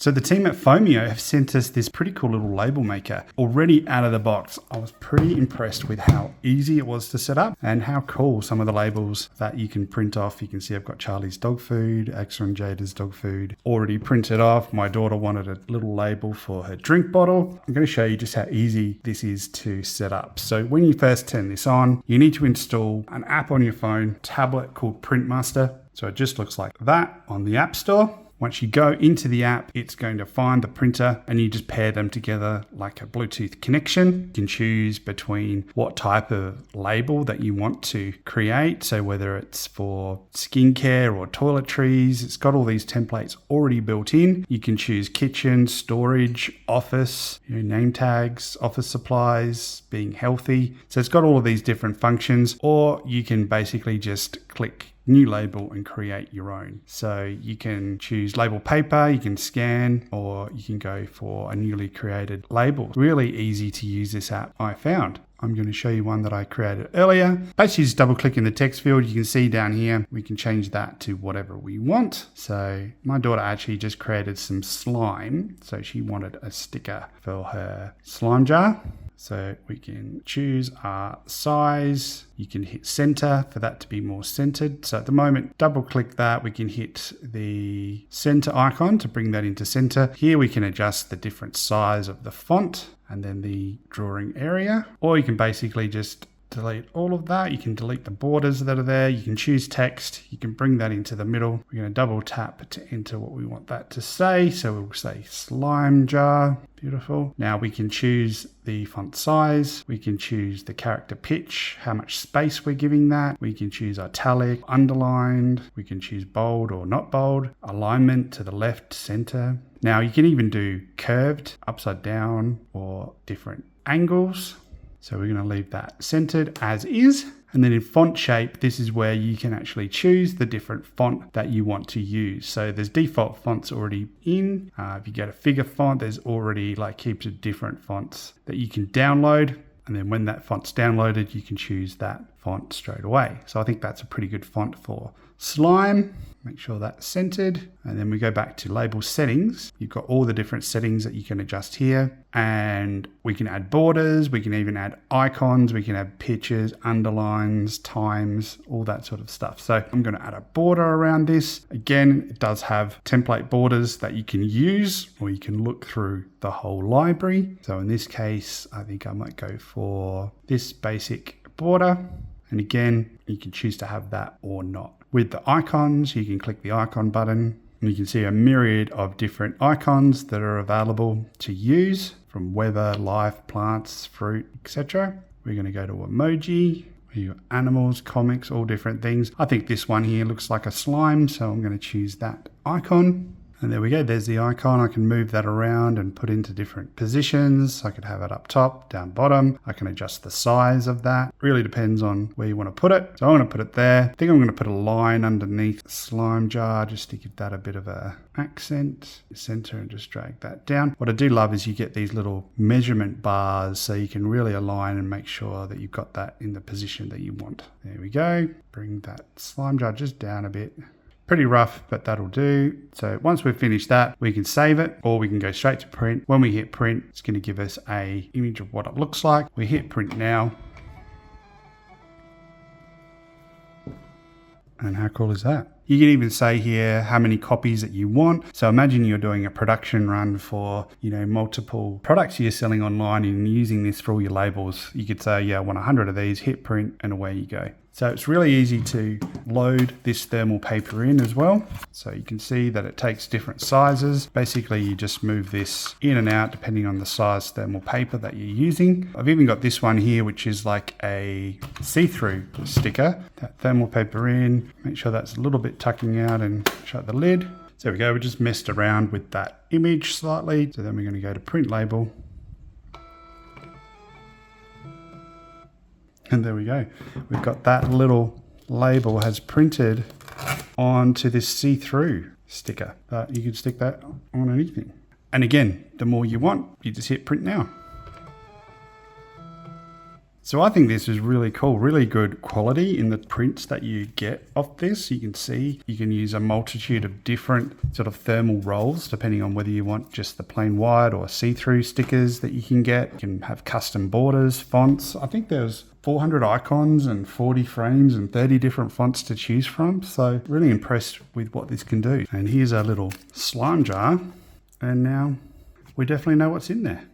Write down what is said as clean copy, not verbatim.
So the team at Phomemo have sent us this pretty cool little label maker already out of the box. I was pretty impressed with how easy it was to set up and how cool some of the labels that you can print off. You can see I've got Charlie's dog food, Axa and Jada's dog food already printed off. My daughter wanted a little label for her drink bottle. I'm going to show you just how easy this is to set up. So when you first turn this on, you need to install an app on your phone, tablet called Printmaster. So it just looks like that on the App Store. Once you go into the app, it's going to find the printer and you just pair them together like a Bluetooth connection. You can choose between what type of label that you want to create. So whether it's for skincare or toiletries, it's got all these templates already built in. You can choose kitchen, storage, office, name tags, office supplies, being healthy. So it's got all of these different functions, or you can basically just click new label and create your own. So you can choose label paper, you can scan, or you can go for a newly created label. Really easy to use this app, I found. I'm going to show you one that I created earlier. Basically just double click in the text field. You can see down here, we can change that to whatever we want. So my daughter actually just created some slime. So she wanted a sticker for her slime jar. So we can choose our size. You can hit center for that to be more centered. So at the moment, double click that. We can hit the center icon to bring that into center. Here we can adjust the different size of the font and then the drawing area, or you can basically just delete all of that. You can delete the borders that are there. You can choose text. You can bring that into the middle. We're going to double tap to enter what we want that to say. So we'll say slime jar. Beautiful. Now we can choose the font size. We can choose the character pitch, how much space we're giving that. We can choose italic, underlined. We can choose bold or not bold. Alignment to the left, center. Now you can even do curved, upside down, or different angles. So we're going to leave that centered as is. And then in font shape, this is where you can actually choose the different font that you want to use. So there's default fonts already in. If you get a figure font, there's already like heaps of different fonts that you can download. And then when that font's downloaded, you can choose that font straight away. So I think that's a pretty good font for slime. Make sure that's centered. And then we go back to label settings. You've got all the different settings that you can adjust here. And we can add borders. We can even add icons. We can add pictures, underlines, times, all that sort of stuff. So I'm going to add a border around this. Again, it does have template borders that you can use, or you can look through the whole library. So in this case, I think I might go for this basic border. And again, you can choose to have that or not. With the icons, you can click the icon button and you can see a myriad of different icons that are available to use, from weather, life, plants, fruit, etc. We're going to go to emoji, your animals, comics, all different things. I think this one here looks like a slime, so I'm going to choose that icon. And there we go, there's the icon. I can move that around and put into different positions. I could have it up top, down bottom. I can adjust the size of that. Really depends on where you want to put it. So I want to put it there. I think I'm going to put a line underneath the slime jar just to give that a bit of a accent. Center and just drag that down. What I do love is you get these little measurement bars so you can really align and make sure that you've got that in the position that you want. There we go. Bring that slime jar just down a bit. Pretty rough, but that'll do. So once we've finished that, we can save it, or we can go straight to print. When we hit print, it's going to give us an image of what it looks like. We hit print now. And how cool is that? You can even say here how many copies that you want. So imagine you're doing a production run for, multiple products you're selling online and using this for all your labels. You could say, yeah, I want 100 of these, hit print, and away you go. So it's really easy to load this thermal paper in as well. So you can see that it takes different sizes. Basically, you just move this in and out depending on the size thermal paper that you're using. I've even got this one here, which is like a see-through sticker. That thermal paper in, make sure that's a little bit tucking out and shut the lid. So there we go, we just messed around with that image slightly. So then we're going to go to print label. And there we go. We've got that little label has printed onto this see-through sticker. But you can stick that on anything. And again, the more you want, you just hit print now. So I think this is really cool, really good quality in the prints that you get off this. You can see you can use a multitude of different sort of thermal rolls depending on whether you want just the plain white or see-through stickers that you can get. You can have custom borders, fonts. I think there's 400 icons and 40 frames and 30 different fonts to choose from. So really impressed with what this can do. And here's our little slime jar. And now we definitely know what's in there.